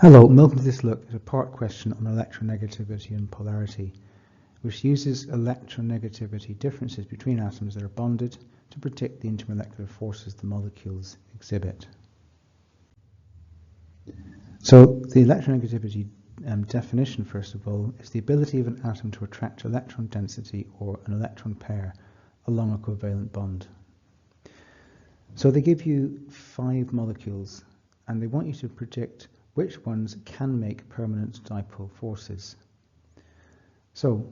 Hello, welcome to this look at a part question on electronegativity and polarity, which uses electronegativity differences between atoms that are bonded to predict the intermolecular forces the molecules exhibit. So the electronegativity definition, first of all, is the ability of an atom to attract electron density or an electron pair along a covalent bond. So they give you 5 molecules and they want you to predict which ones can make permanent dipole forces. So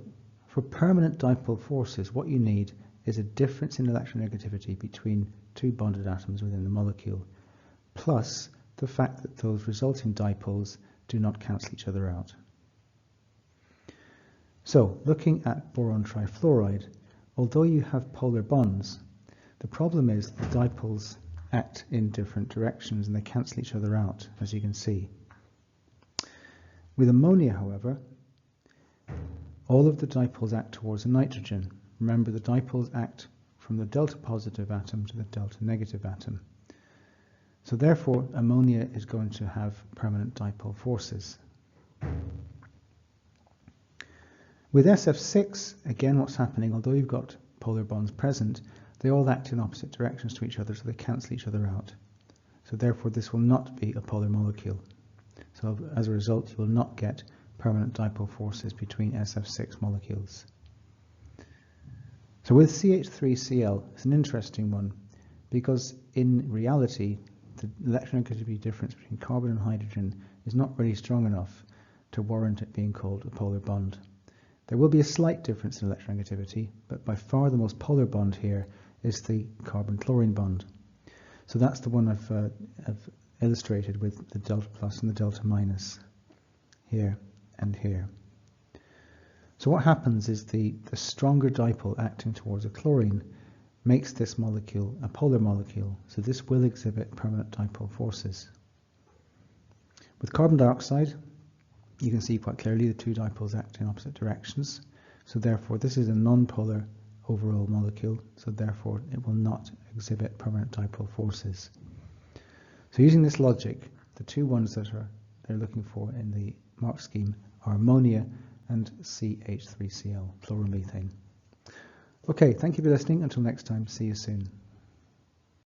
for permanent dipole forces, what you need is a difference in electronegativity between 2 bonded atoms within the molecule, plus the fact that those resulting dipoles do not cancel each other out. So looking at boron trifluoride, although you have polar bonds, the problem is the dipoles act in different directions and they cancel each other out, as you can see. With ammonia, however, all of the dipoles act towards a nitrogen. Remember, the dipoles act from the delta positive atom to the delta negative atom. So therefore, ammonia is going to have permanent dipole forces. With SF6, again, what's happening, although you've got polar bonds present, they all act in opposite directions to each other, so they cancel each other out. So therefore, this will not be a polar molecule. So as a result, you will not get permanent dipole forces between SF6 molecules. So with CH3Cl, it's an interesting one, because in reality, the electronegativity difference between carbon and hydrogen is not really strong enough to warrant it being called a polar bond. There will be a slight difference in electronegativity, but by far the most polar bond here is the carbon-chlorine bond. So that's the one I've illustrated with the delta plus and the delta minus here and here. So what happens is the stronger dipole acting towards a chlorine makes this molecule a polar molecule, so this will exhibit permanent dipole forces. With carbon dioxide, you can see quite clearly the 2 dipoles act in opposite directions, so therefore this is a non-polar overall molecule, so therefore it will not exhibit permanent dipole forces. So using this logic, the 2 ones that they're looking for in the mark scheme are ammonia and CH3Cl, fluoromethane. Okay, thank you for listening. Until next time, see you soon.